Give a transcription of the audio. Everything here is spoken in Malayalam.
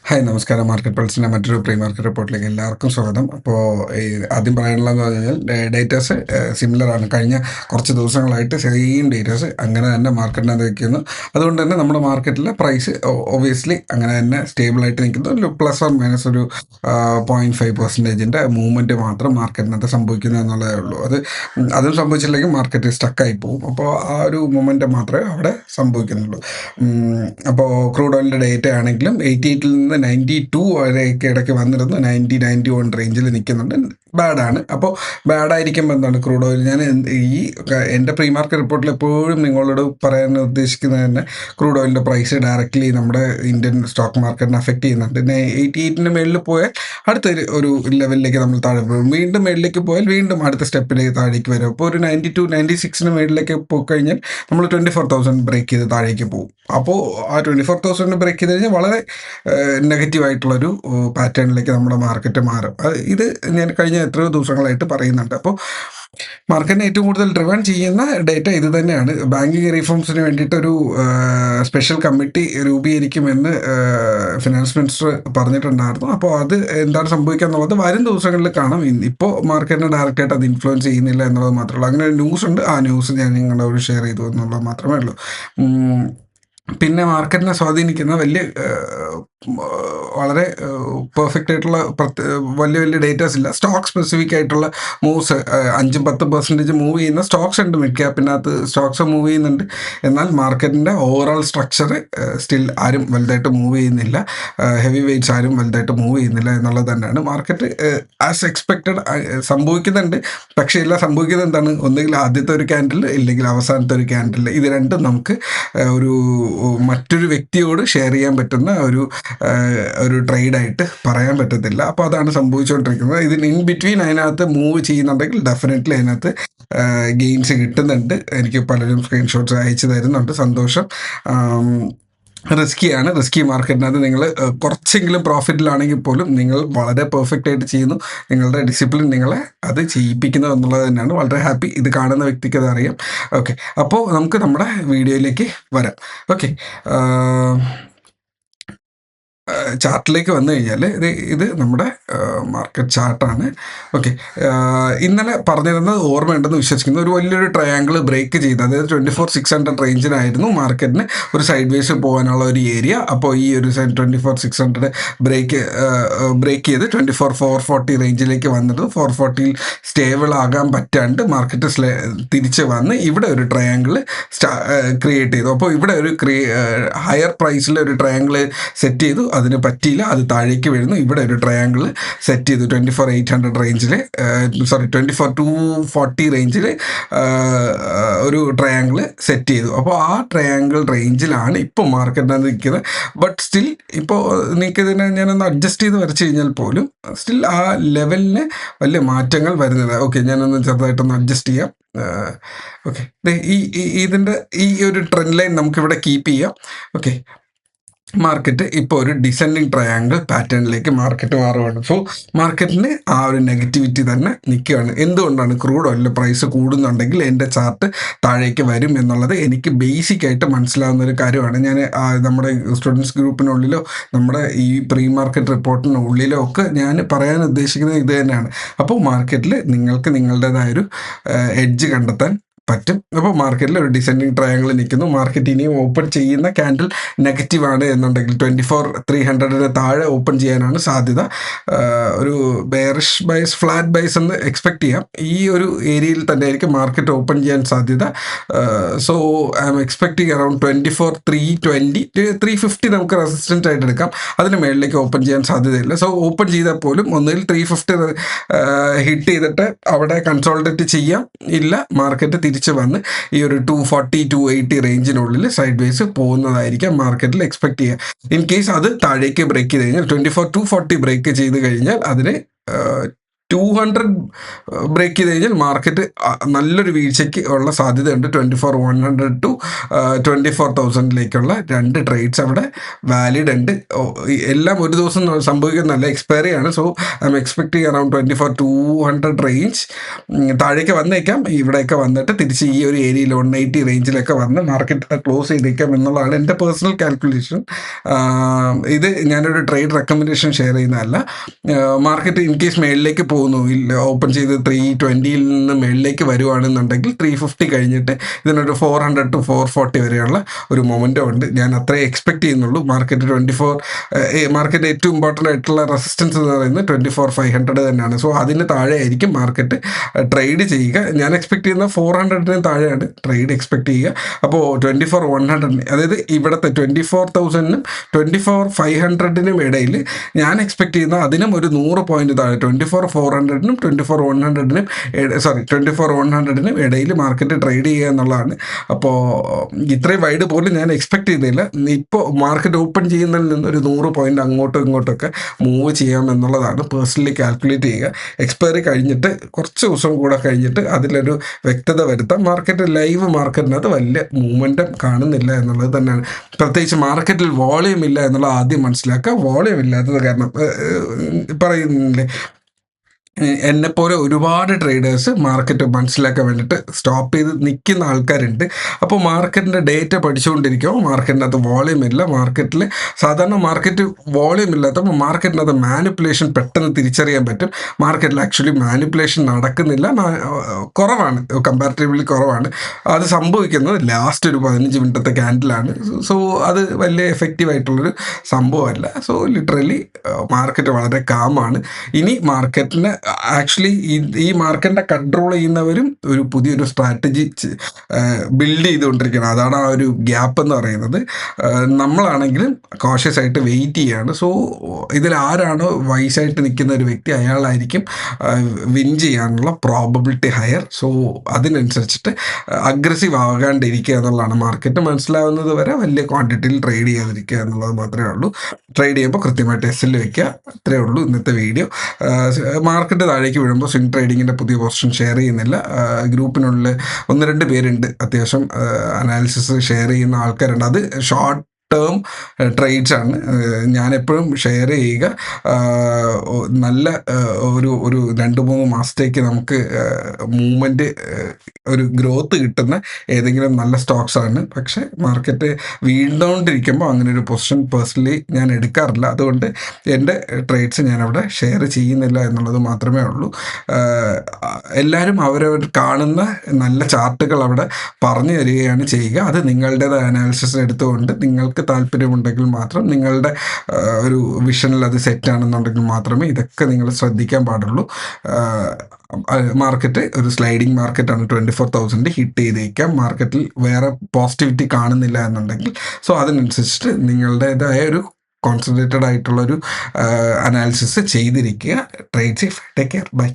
ഹായ് നമസ്കാരം. മാർക്കറ്റ് പൾസിൻ്റെ മറ്റൊരു പ്രീ മാർക്കറ്റ് റിപ്പോർട്ടിലേക്ക് എല്ലാവർക്കും സ്വാഗതം. അപ്പോൾ ആദ്യം പറയാനുള്ളതെന്ന് പറഞ്ഞാൽ ഡേറ്റാസ് സിമിലർ ആണ്. കഴിഞ്ഞ കുറച്ച് ദിവസങ്ങളായിട്ട് സെയിം ഡേറ്റാസ് അങ്ങനെ തന്നെ മാർക്കറ്റിനകത്ത് വയ്ക്കുന്നു. അതുകൊണ്ട് തന്നെ നമ്മുടെ മാർക്കറ്റിലെ പ്രൈസ് ഒബിയസ്ലി അങ്ങനെ തന്നെ സ്റ്റേബിളായിട്ട് നിൽക്കുന്നു. ഒരു പ്ലസ് ഓർ മൈനസ് ഒരു 0.5% മൂവ്മെൻറ്റ് മാത്രം മാർക്കറ്റിനകത്ത് സംഭവിക്കുന്നു എന്നുള്ളതേ ഉള്ളൂ. അതും സംഭവിച്ചില്ലെങ്കിൽ മാർക്കറ്റ് സ്റ്റക്കായി പോകും. അപ്പോൾ ആ ഒരു മൂവ്മെൻറ്റ് മാത്രമേ അവിടെ സംഭവിക്കുന്നുള്ളൂ. അപ്പോൾ ക്രൂഡ് ഓയിലിൻ്റെ ഡേറ്റ ആണെങ്കിലും 88 നിന്ന് 92 വരെയൊക്കെ ഇടയ്ക്ക് വന്നിരുന്നു. 90-91 റേഞ്ചിൽ നിൽക്കുന്നുണ്ട്. ബാഡാണ്. അപ്പോൾ ബാഡായിരിക്കുമ്പോൾ എന്താണ് ക്രൂഡ് ഓയിൽ ഞാൻ എൻ്റെ പ്രീ മാർക്കറ്റ് റിപ്പോർട്ടിൽ എപ്പോഴും നിങ്ങളോട് പറയാൻ ഉദ്ദേശിക്കുന്നത് തന്നെ ക്രൂഡ് ഓയിലിൻ്റെ പ്രൈസ് ഡയറക്റ്റ്ലി നമ്മുടെ ഇന്ത്യൻ സ്റ്റോക്ക് മാർക്കറ്റിനെ അഫക്റ്റ് ചെയ്യുന്നുണ്ട്. 88-ന് മേളിൽ പോയാൽ അടുത്ത ഒരു ലെവലിലേക്ക് നമ്മൾ താഴെ പോകും. വീണ്ടും മേളിലേക്ക് പോയാൽ വീണ്ടും അടുത്ത സ്റ്റെപ്പിലേക്ക് താഴേക്ക് വരും. അപ്പോൾ ഒരു 92-96 മേളിലേക്ക് പോയി കഴിഞ്ഞാൽ നമ്മൾ 24,000 ബ്രേക്ക് ചെയ്ത് താഴേക്ക് പോകും. അപ്പോൾ ആ 24,000 ബ്രേക്ക് ചെയ്ത് കഴിഞ്ഞാൽ വളരെ നെഗറ്റീവായിട്ടുള്ളൊരു പാറ്റേണിലേക്ക് നമ്മുടെ മാർക്കറ്റ് മാറും. ഇത് ഞാൻ കഴിഞ്ഞ എത്രയോ ദിവസങ്ങളായിട്ട് പറയുന്നുണ്ട്. അപ്പോൾ മാർക്കറ്റിനെ ഏറ്റവും കൂടുതൽ ഡ്രിവൺ ചെയ്യുന്ന ഡേറ്റ ഇത് തന്നെയാണ്. ബാങ്കിങ് റീഫോംസിന് വേണ്ടിയിട്ടൊരു സ്പെഷ്യൽ കമ്മിറ്റി രൂപീകരിക്കുമെന്ന് ഫിനാൻസ് മിനിസ്റ്റർ പറഞ്ഞിട്ടുണ്ടായിരുന്നു. അപ്പോൾ അത് എന്താണ് സംഭവിക്കുക എന്നുള്ളത് വരും ദിവസങ്ങളിൽ കാണാം. ഇപ്പോൾ മാർക്കറ്റിനെ ഡയറക്റ്റായിട്ട് അത് ഇൻഫ്ലുവൻസ് ചെയ്യുന്നില്ല എന്നുള്ളത് മാത്രമേ ഉള്ളൂ. അങ്ങനെ ഒരു ന്യൂസ് ഉണ്ട്. ആ ന്യൂസ് ഞാൻ നിങ്ങളോട് ഷെയർ ചെയ്തു എന്നുള്ളത് മാത്രമേ ഉള്ളൂ. പിന്നെ മാർക്കറ്റിനെ സ്വാധീനിക്കുന്ന വളരെ പെർഫെക്റ്റ് ആയിട്ടുള്ള വലിയ ഡേറ്റാസ് ഇല്ല. സ്റ്റോക്ക് സ്പെസിഫിക് ആയിട്ടുള്ള മൂവ്സ് 5-10% മൂവ് ചെയ്യുന്ന സ്റ്റോക്സ് ഉണ്ട്. മിഡ് ക്യാപ്പിനകത്ത് സ്റ്റോക്സ് മൂവ് ചെയ്യുന്നുണ്ട്. എന്നാൽ മാർക്കറ്റിൻ്റെ ഓവറോൾ സ്ട്രക്ചർ സ്റ്റിൽ ആരും വലുതായിട്ട് മൂവ് ചെയ്യുന്നില്ല. ഹെവി വെയ്റ്റ്സ് ആരും വലുതായിട്ട് മൂവ് ചെയ്യുന്നില്ല എന്നുള്ളത് തന്നെയാണ്. മാർക്കറ്റ് ആസ് എക്സ്പെക്റ്റഡ് സംഭവിക്കുന്നുണ്ട്. പക്ഷേ എല്ലാം സംഭവിക്കുന്നത് എന്താണ്? ഒന്നുകിൽ ആദ്യത്തെ ഒരു ക്യാൻഡിൽ ഇല്ലെങ്കിൽ അവസാനത്തെ ഒരു ക്യാൻഡിൽ. ഇത് രണ്ടും നമുക്ക് മറ്റൊരു വ്യക്തിയോട് ഷെയർ ചെയ്യാൻ പറ്റുന്ന ഒരു ട്രേഡായിട്ട് പറയാൻ പറ്റത്തില്ല. അപ്പോൾ അതാണ് സംഭവിച്ചുകൊണ്ടിരിക്കുന്നത്. ഇതിന് ഇൻ ബിറ്റ്വീൻ അതിനകത്ത് മൂവ് ചെയ്യുന്നുണ്ടെങ്കിൽ ഡെഫിനറ്റ്ലി അതിനകത്ത് ഗെയിൻസ് കിട്ടുന്നുണ്ട്. എനിക്ക് പലരും സ്ക്രീൻഷോട്ട്സ് അയച്ചു തരുന്നുണ്ട്. സന്തോഷം. റിസ്കി മാർക്കറ്റിനകത്ത് നിങ്ങൾ കുറച്ചെങ്കിലും പ്രോഫിറ്റിലാണെങ്കിൽ പോലും നിങ്ങൾ വളരെ പെർഫെക്റ്റ് ആയിട്ട് ചെയ്യുന്നു. നിങ്ങളുടെ ഡിസിപ്ലിൻ നിങ്ങളെ അത് ചെയ്യിപ്പിക്കുന്നു എന്നുള്ളത് തന്നെയാണ്. വളരെ ഹാപ്പി. ഇത് കാണുന്ന വ്യക്തിക്ക് അത് അറിയാം. ഓക്കെ, അപ്പോൾ നമുക്ക് നമ്മുടെ വീഡിയോയിലേക്ക് വരാം. ഓക്കെ, ചാർട്ടിലേക്ക് വന്നു കഴിഞ്ഞാൽ ഇത് നമ്മുടെ മാർക്കറ്റ് ചാർട്ടാണ്. ഓക്കെ, ഇന്നലെ പറഞ്ഞിരുന്നത് ഓർമ്മയുണ്ടെന്ന് വിശ്വസിക്കുന്നു. ഒരു വലിയൊരു ട്രയാങ്കിൾ ബ്രേക്ക് ചെയ്ത്, അതായത് 24,600 റേഞ്ചിനായിരുന്നു മാർക്കറ്റിന് ഒരു സൈഡ് വേസ് പോകാനുള്ള ഒരു ഏരിയ. അപ്പോൾ ഈ ഒരു 24,600 ബ്രേക്ക് ചെയ്ത് 24,440 റേഞ്ചിലേക്ക് വന്നത് 440 സ്റ്റേബിൾ ആകാൻ പറ്റാണ്ട് മാർക്കറ്റ് തിരിച്ച് വന്ന് ഇവിടെ ഒരു ട്രയാങ്കിൾ ക്രിയേറ്റ് ചെയ്തു. അപ്പോൾ ഇവിടെ ഒരു ഹയർ പ്രൈസിൽ ഒരു ട്രയാങ്കിൾ സെറ്റ് ചെയ്തു. അതിന് പറ്റിയില്ല, അത് താഴേക്ക് വീഴുന്നു. ഇവിടെ ഒരു ട്രയാങ്കിൾ സെറ്റ് ചെയ്തു 24,800 റേഞ്ചിൽ, 24,240 റേഞ്ചിൽ ഒരു ട്രയാങ്കിൾ സെറ്റ് ചെയ്തു. അപ്പോൾ ആ ട്രയാങ്കിൾ റേഞ്ചിലാണ് ഇപ്പോൾ മാർക്കറ്റിനകത്ത് നിൽക്കുന്നത്. ബട്ട് സ്റ്റിൽ ഇപ്പോൾ നിൽക്കുന്നതിനെ ഞാനൊന്ന് അഡ്ജസ്റ്റ് ചെയ്ത് വരച്ച് കഴിഞ്ഞാൽ പോലും സ്റ്റിൽ ആ ലെവലിന് വലിയ മാറ്റങ്ങൾ വരുന്നത്. ഓക്കെ, ഞാനൊന്ന് ചെറുതായിട്ടൊന്ന് അഡ്ജസ്റ്റ് ചെയ്യാം. ഓക്കെ, ഇതിൻ്റെ ഈ ഒരു ട്രെൻഡ് ലൈൻ നമുക്കിവിടെ കീപ്പ് ചെയ്യാം. ഓക്കെ, മാർക്കറ്റ് ഇപ്പോൾ ഒരു ഡിസെൻഡിങ് ട്രയാങ്കിൾ പാറ്റേണിലേക്ക് മാർക്കറ്റ് മാറുകയാണ്. സോ മാർക്കറ്റിന് ആ ഒരു നെഗറ്റിവിറ്റി തന്നെ നിൽക്കുകയാണ്. എന്തുകൊണ്ടാണ്? ക്രൂഡ് ഓയിലിൻ്റെ പ്രൈസ് കൂടുന്നുണ്ടെങ്കിൽ എൻ്റെ ചാർട്ട് താഴേക്ക് വരും എന്നുള്ളത് എനിക്ക് ബേസിക് ആയിട്ട് മനസ്സിലാവുന്ന ഒരു കാര്യമാണ്. ഞാൻ നമ്മുടെ സ്റ്റുഡൻസ് ഗ്രൂപ്പിനുള്ളിലോ നമ്മുടെ ഈ പ്രീ മാർക്കറ്റ് റിപ്പോർട്ടിനുള്ളിലോ ഒക്കെ ഞാൻ പറയാൻ ഉദ്ദേശിക്കുന്നത് ഇത് തന്നെയാണ്. അപ്പോൾ മാർക്കറ്റിൽ നിങ്ങൾക്ക് നിങ്ങളുടേതായൊരു എഡ്ജ് കണ്ടെത്താൻ പറ്റും. അപ്പോൾ മാർക്കറ്റിൽ ഒരു ഡിസെൻഡിങ് ട്രയാങ്കിൾ നിൽക്കുന്നു. മാർക്കറ്റ് ഇനിയും ഓപ്പൺ ചെയ്യുന്ന ക്യാൻഡിൽ നെഗറ്റീവാണ് എന്നുണ്ടെങ്കിൽ 24,300 താഴെ ഓപ്പൺ ചെയ്യാനാണ് സാധ്യത. ഒരു ബെയറിഷ് ബൈസ്, ഫ്ലാറ്റ് ബൈസ് എന്ന് എക്സ്പെക്ട് ചെയ്യാം. ഈ ഒരു ഏരിയയിൽ തന്നെ ആയിരിക്കും മാർക്കറ്റ് ഓപ്പൺ ചെയ്യാൻ സാധ്യത. So I M expecting around 24,320, 350 നമുക്ക് റെസിസ്റ്റൻറ്റ് ആയിട്ട് എടുക്കാം. അതിന് മേളിലേക്ക് ഓപ്പൺ ചെയ്യാൻ സാധ്യതയില്ല. സോ ഓപ്പൺ ചെയ്താൽ പോലും ഒന്നുകിൽ 350 ഹിറ്റ് ചെയ്തിട്ട് അവിടെ കൺസോൾട്ടേറ്റ് ചെയ്യാം, ഇല്ല മാർക്കറ്റ് തിരിച്ച് വന്ന് ഈ ഒരു 240-280 റേഞ്ചിനുള്ളിൽ സൈഡ് വേസ് പോകുന്നതായിരിക്കാം മാർക്കറ്റിൽ എക്സ്പെക്ട് ചെയ്യുക. ഇൻ കേസ് അത് താഴേക്ക് ബ്രേക്ക് ചെയ്ത് കഴിഞ്ഞാൽ 24,240 ബ്രേക്ക് ചെയ്ത് കഴിഞ്ഞാൽ അതിന് 200 ബ്രേക്ക് ചെയ്ത് കഴിഞ്ഞാൽ മാർക്കറ്റ് നല്ലൊരു വീഴ്ചയ്ക്ക് ഉള്ള സാധ്യതയുണ്ട്. 24,100 ടു 24,000 രണ്ട് ട്രേഡ്സ് അവിടെ വാലിഡ് ഉണ്ട്. എല്ലാം ഒരു ദിവസം സംഭവിക്കുന്നതല്ല, എക്സ്പയറി ആണ്. So I M expecting around 24,200 range താഴേക്ക് വന്നേക്കാം. ഇവിടെയൊക്കെ വന്നിട്ട് തിരിച്ച് ഈ ഒരു ഏരിയയിൽ 180 റേഞ്ചിലൊക്കെ വന്ന് മാർക്കറ്റ് ക്ലോസ് ചെയ്തേക്കാം എന്നുള്ളതാണ് എൻ്റെ പേഴ്സണൽ കാൽക്കുലേഷൻ. ഇത് ഞാനൊരു ട്രേഡ് റെക്കമെൻഡേഷൻ ഷെയർ ചെയ്യുന്നതല്ല. മാർക്കറ്റ് ഇൻ കേസ് മേളിലേക്ക് പോകുന്നു, ഓപ്പൺ ചെയ്ത് 320 നിന്ന് മേളിലേക്ക് വരുവാണെന്നുണ്ടെങ്കിൽ 350 കഴിഞ്ഞിട്ട് ഇതിനൊരു 400 to 440 വരെയുള്ള ഒരു മൊമെൻറ്റം ഉണ്ട്. ഞാൻ അത്രേ എക്സ്പെക്ട് ചെയ്യുന്നുള്ളൂ. മാർക്കറ്റ് ഏറ്റവും ഇമ്പോർട്ടൻ്റ് ആയിട്ടുള്ള റെസിസ്റ്റൻസ് എന്ന് പറയുന്നത് 24,500 തന്നെയാണ്. സോ അതിന് താഴെ ആയിരിക്കും മാർക്കറ്റ് ട്രേഡ് ചെയ്യുക. ഞാൻ എക്സ്പെക്ട് ചെയ്യുന്ന 400-ന് താഴെയാണ് ട്രേഡ് എക്സ്പെക്ട് ചെയ്യുക. അപ്പോൾ 24,100, അതായത് ഇവിടുത്തെ 24,000-നും 24,500-നും ഇടയിൽ ഞാൻ എക്സ്പെക്ട് ചെയ്യുന്ന അതിനും ഒരു 100 പോയിന്റ് താഴെ 24,400-നും 24,100-നും 24,100-നും ഇടയിൽ മാർക്കറ്റ് ട്രേഡ് ചെയ്യുക എന്നുള്ളതാണ്. അപ്പോൾ ഇത്രയും വൈഡ് പോലും ഞാൻ എക്സ്പെക്ട് ചെയ്തില്ല. ഇപ്പോൾ മാർക്കറ്റ് ഓപ്പൺ ചെയ്യുന്നതിൽ നിന്ന് ഒരു 100 പോയിന്റ് അങ്ങോട്ടും ഇങ്ങോട്ടൊക്കെ മൂവ് ചെയ്യാം എന്നുള്ളതാണ് പേഴ്സണലി കാൽക്കുലേറ്റ് ചെയ്യുക. എക്സ്പയറി കഴിഞ്ഞിട്ട് കുറച്ച് ദിവസം കൂടെ കഴിഞ്ഞിട്ട് അതിലൊരു വ്യക്തത വരുത്താം. ലൈവ് മാർക്കറ്റിനകത്ത് വലിയ മൂവ്മെൻറ്റം കാണുന്നില്ല എന്നുള്ളത് തന്നെയാണ്. പ്രത്യേകിച്ച് മാർക്കറ്റിൽ വോളിയം ഇല്ല എന്നുള്ളത് ആദ്യം മനസ്സിലാക്കുക. വോളിയം ഇല്ലാത്തത് കാരണം പറയുന്നില്ലേ, എന്നെപ്പോലെ ഒരുപാട് ട്രേഡേഴ്സ് മാർക്കറ്റ് മനസ്സിലാക്കാൻ വേണ്ടിയിട്ട് സ്റ്റോപ്പ് ചെയ്ത് നിൽക്കുന്ന ആൾക്കാരുണ്ട്. അപ്പോൾ മാർക്കറ്റിൻ്റെ ഡേറ്റ പഠിച്ചുകൊണ്ടിരിക്കുമ്പോൾ മാർക്കറ്റിനകത്ത് വോളിയം ഇല്ല. മാർക്കറ്റിൽ സാധാരണ മാർക്കറ്റ് വോളിയം ഇല്ലാത്തപ്പോൾ മാർക്കറ്റിനകത്ത് മാനിപ്പുലേഷൻ പെട്ടെന്ന് തിരിച്ചറിയാൻ പറ്റും. മാർക്കറ്റിൽ ആക്ച്വലി മാനിപ്പുലേഷൻ നടക്കുന്നില്ല, കുറവാണ്, കമ്പാരിറ്റീവ്ലി കുറവാണ്. അത് സംഭവിക്കുന്നത് ലാസ്റ്റ് ഒരു 15 മിനിറ്റത്തെ ക്യാൻഡിലാണ്. സോ അത് വലിയ എഫക്റ്റീവ് ആയിട്ടുള്ളൊരു സംഭവമല്ല. സോ ലിറ്ററലി മാർക്കറ്റ് വളരെ കാമാണ്. ഇനി മാർക്കറ്റിന് ആക്ച്വലി ഈ മാർക്കറ്റിനെ കൺട്രോൾ ചെയ്യുന്നവരും ഒരു പുതിയൊരു സ്ട്രാറ്റജി ബിൽഡ് ചെയ്തുകൊണ്ടിരിക്കുകയാണ്. അതാണ് ആ ഒരു ഗ്യാപ്പ് എന്ന് പറയുന്നത്. നമ്മളാണെങ്കിലും കോഷ്യസ് ആയിട്ട് വെയിറ്റ് ചെയ്യാണ്. സോ ഇതിൽ ആരാണോ വൈസായിട്ട് നിൽക്കുന്ന ഒരു വ്യക്തി, അയാളായിരിക്കും വിൻ ചെയ്യാനുള്ള പ്രോബബിലിറ്റി ഹയർ. സോ അതിനനുസരിച്ചിട്ട് അഗ്രസീവ് ആകാണ്ടിരിക്കുക എന്നുള്ളതാണ്. മാർക്കറ്റ് മനസ്സിലാവുന്നത് വരെ വലിയ ക്വാണ്ടിറ്റിയിൽ ട്രേഡ് ചെയ്യാതിരിക്കുക എന്നുള്ളത് മാത്രമേ ഉള്ളൂ. ട്രേഡ് ചെയ്യുമ്പോൾ കൃത്യമായിട്ട് എസ് എൽ വയ്ക്കുക. അത്രേ ഉള്ളൂ ഇന്നത്തെ വീഡിയോ. മാർക്കറ്റ് താഴേക്ക് വീഴുമ്പോൾ സ്വിംഗ് ട്രേഡിങ്ങിൻ്റെ പുതിയ പൊസിഷൻ ഷെയർ ചെയ്യുന്നില്ല. ഗ്രൂപ്പിനുള്ളിൽ 1-2 പേരുണ്ട് അത്യാവശ്യം അനാലിസിസ് ഷെയർ ചെയ്യുന്ന ആൾക്കാരുണ്ട്. അത് ഷോർട്ട് ടേം ട്രേഡ്സ് ആണ്. ഞാനെപ്പോഴും ഷെയർ ചെയ്യുക നല്ല ഒരു 2-3 മാസത്തേക്ക് നമുക്ക് മൂവ്മെൻറ്റ് ഒരു ഗ്രോത്ത് കിട്ടുന്ന ഏതെങ്കിലും നല്ല സ്റ്റോക്സ് ആണ്. പക്ഷേ മാർക്കറ്റ് വീണ്ടുകൊണ്ടിരിക്കുമ്പോൾ അങ്ങനെ ഒരു പൊസിഷൻ പേഴ്സണലി ഞാൻ എടുക്കാറില്ല. അതുകൊണ്ട് എൻ്റെ ട്രേഡ്സ് ഞാനവിടെ ഷെയർ ചെയ്യുന്നില്ല എന്നുള്ളത് മാത്രമേ ഉള്ളൂ. എല്ലാവരും അവരവർ കാണുന്ന നല്ല ചാർട്ടുകൾ അവിടെ പറഞ്ഞു തരികയാണ് ചെയ്യുക. അത് നിങ്ങളുടേതായ അനാലിസിസ് എടുത്തുകൊണ്ട് നിങ്ങൾക്ക് താല്പര്യമുണ്ടെങ്കിൽ മാത്രം, നിങ്ങളുടെ ഒരു വിഷനിൽ അത് സെറ്റ് ആണെന്നുണ്ടെങ്കിൽ മാത്രമേ ഇതൊക്കെ നിങ്ങൾ ശ്രദ്ധിക്കാൻ പാടുള്ളൂ. മാർക്കറ്റ് ഒരു സ്ലൈഡിങ് മാർക്കറ്റാണ്. 24,000 ഹിറ്റ് ചെയ്തേക്കാം. മാർക്കറ്റിൽ വേറെ പോസിറ്റിവിറ്റി കാണുന്നില്ല എന്നുണ്ടെങ്കിൽ സോ അതിനനുസരിച്ചിട്ട് നിങ്ങളുടേതായ ഒരു കോൺസെൻട്രേറ്റഡ് ആയിട്ടുള്ളൊരു അനാലിസിസ് ചെയ്തിരിക്കുക. Trade safe, take care, by.